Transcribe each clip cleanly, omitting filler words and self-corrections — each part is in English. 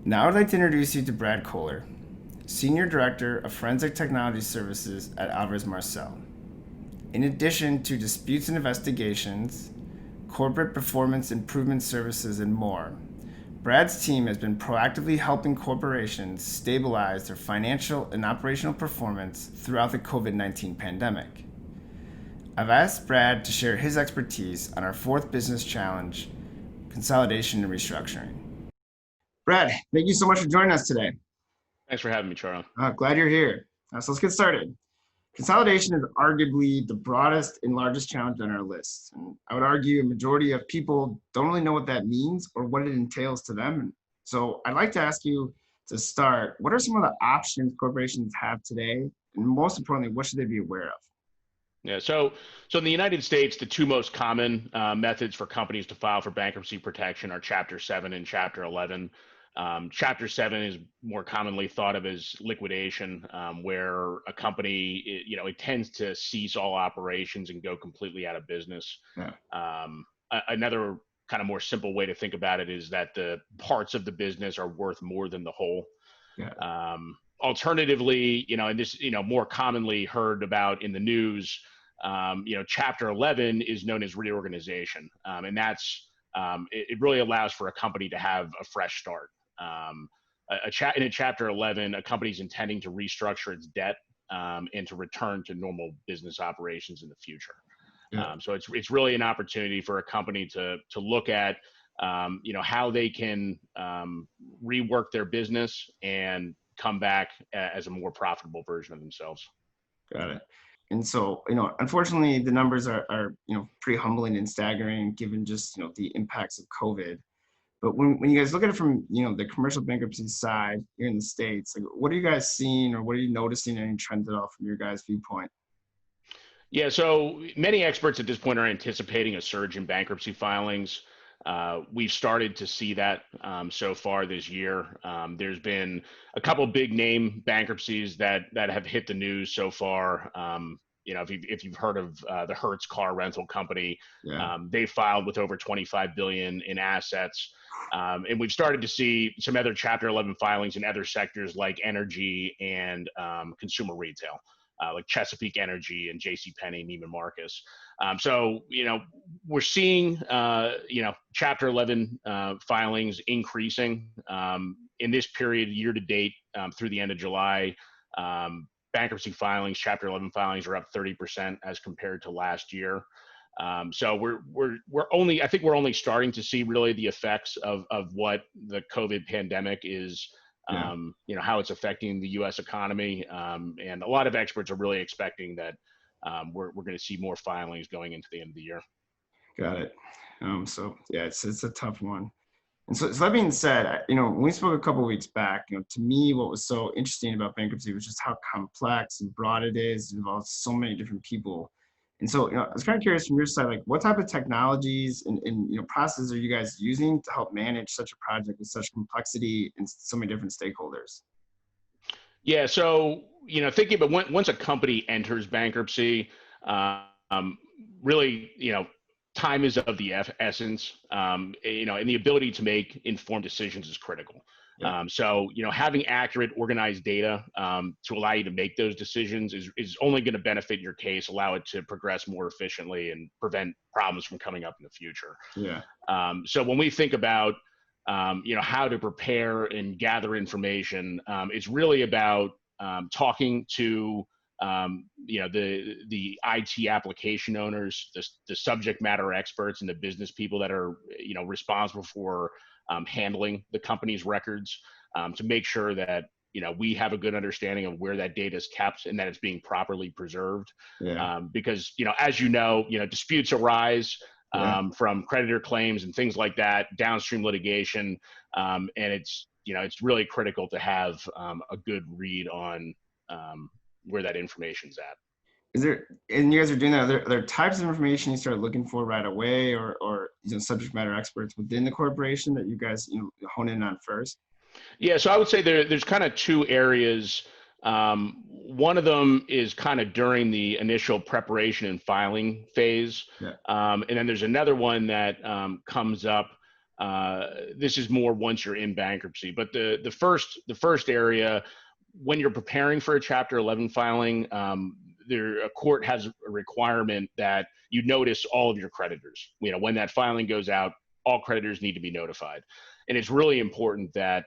Now I'd like to introduce you to Brad Koehler, Senior Director of Forensic Technology Services at Alvarez Marsal. In addition to disputes and investigations, corporate performance improvement services, and more, Brad's team has been proactively helping corporations stabilize their financial and operational performance throughout the COVID-19 pandemic. I've asked Brad to share his expertise on our fourth business challenge, consolidation and restructuring. Brad, thank you so much for joining us today. Thanks for having me, Charlie. Glad you're here. So let's get started. Consolidation is arguably the broadest and largest challenge on our list. And I would argue a majority of people don't really know what that means or what it entails to them. So I'd like to ask you to start, what are some of the options corporations have today? And most importantly, what should they be aware of? Yeah, so in the United States, the two most common methods for companies to file for bankruptcy protection are Chapter 7 and Chapter 11. Chapter 7 is more commonly thought of as liquidation, where a company, it tends to cease all operations and go completely out of business. Yeah. Another kind of more simple way to think about it is that the parts of the business are worth more than the whole. Yeah. Alternatively, and this, more commonly heard about in the news, Chapter 11 is known as reorganization. And that's, it really allows for a company to have a fresh start. In a Chapter 11, a company's intending to restructure its debt and to return to normal business operations in the future. Yeah. So it's really an opportunity for a company to look at, how they can rework their business and come back as a more profitable version of themselves. Got it. And so, unfortunately, the numbers are pretty humbling and staggering given just, the impacts of COVID. But when you guys look at it from, the commercial bankruptcy side here in the States, like, what are you guys seeing or what are you noticing, any trends at all from your guys' viewpoint? Yeah, so many experts at this point are anticipating a surge in bankruptcy filings. We've started to see that so far this year. There's been a couple big name bankruptcies that have hit the news so far. If you've heard of the Hertz car rental company, Yeah. they filed with over 25 billion in assets. And we've started to see some other Chapter 11 filings in other sectors like energy and consumer retail, like Chesapeake Energy and JCPenney, Neiman Marcus. So, we're seeing, Chapter 11 filings increasing in this period year to date through the end of July. Bankruptcy filings, Chapter 11 filings are up 30% as compared to last year. So I think we're only starting to see really the effects of what the COVID pandemic is, how it's affecting the U.S. economy. And a lot of experts are really expecting that we're going to see more filings going into the end of the year. Got it. So yeah, it's a tough one. And so that being said, when we spoke a couple of weeks back, to me, what was so interesting about bankruptcy was just how complex and broad it is. It involves so many different people. And so, I was kind of curious from your side, like what type of technologies and processes are you guys using to help manage such a project with such complexity and so many different stakeholders? Yeah, so thinking about once a company enters bankruptcy, really, time is of the essence, and the ability to make informed decisions is critical. Yeah. So, having accurate, organized data to allow you to make those decisions is only going to benefit your case, allow it to progress more efficiently, and prevent problems from coming up in the future. Yeah. So when we think about, how to prepare and gather information, it's really about talking to the IT application owners, the subject matter experts, and the business people that are responsible for handling the company's records, to make sure that we have a good understanding of where that data is kept and that it's being properly preserved. Yeah. Because as disputes arise from creditor claims and things like that, downstream litigation, and it's really critical to have a good read on where that information's at. And you guys are doing that, are there types of information you start looking for right away, or subject matter experts within the corporation that you guys hone in on first? Yeah, so I would say there's kind of two areas. One of them is kind of during the initial preparation and filing phase. Yeah. And then there's another one that comes up This is more once you're in bankruptcy. But the first area, when you're preparing for a Chapter 11 filing, a court has a requirement that you notice all of your creditors. When that filing goes out, all creditors need to be notified, and it's really important that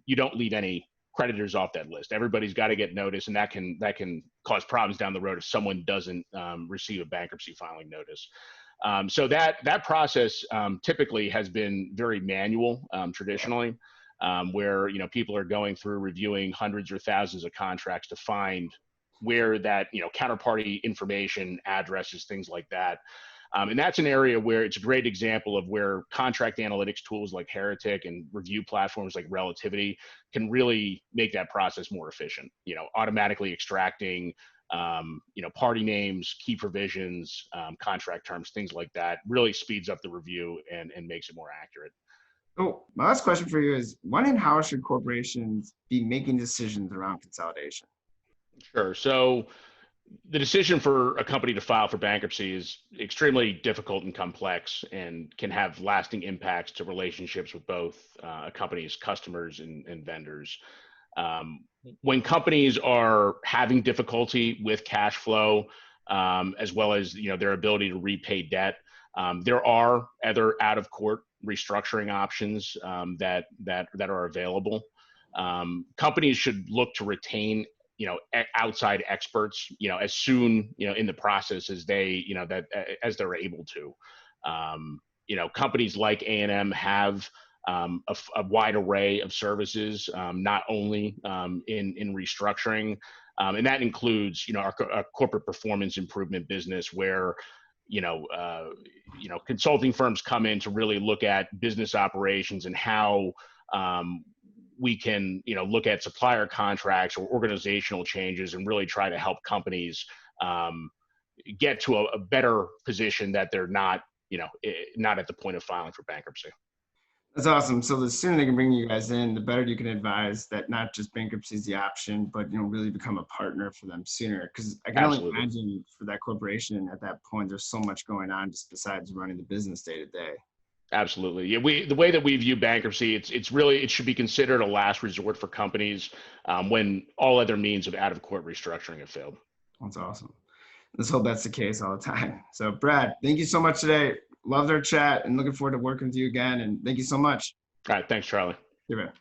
you don't leave any creditors off that list. Everybody's got to get notice, and that can cause problems down the road if someone doesn't receive a bankruptcy filing notice. So that process typically has been very manual traditionally, where people are going through reviewing hundreds or thousands of contracts to find where that counterparty information, addresses, things like that. And that's an area where it's a great example of where contract analytics tools like Heretic and review platforms like Relativity can really make that process more efficient. Automatically extracting, party names, key provisions, contract terms, things like that really speeds up the review and makes it more accurate. So my last question for you is, when and how should corporations be making decisions around consolidation? Sure. So the decision for a company to file for bankruptcy is extremely difficult and complex and can have lasting impacts to relationships with both a company's customers and vendors. When companies are having difficulty with cash flow, as well as their ability to repay debt, there are other out-of-court restructuring options that are available. Companies should look to retain outside experts, as soon, in the process as they, as they're able to. Companies like A&M have a wide array of services, not only in restructuring, and that includes, our corporate performance improvement business, where consulting firms come in to really look at business operations and how we can, look at supplier contracts or organizational changes and really try to help companies get to a better position that they're not, not at the point of filing for bankruptcy. That's awesome. So the sooner they can bring you guys in, the better you can advise that not just bankruptcy is the option, but really become a partner for them sooner. Because I can only imagine for that corporation at that point, there's so much going on just besides running the business day to day. Absolutely. Yeah, the way that we view bankruptcy, it should be considered a last resort for companies when all other means of out-of-court restructuring have failed. That's awesome. Let's hope that's the case all the time. So Brad, thank you so much today. Loved our chat and looking forward to working with you again. And thank you so much. All right. Thanks, Charlie. Yeah, man.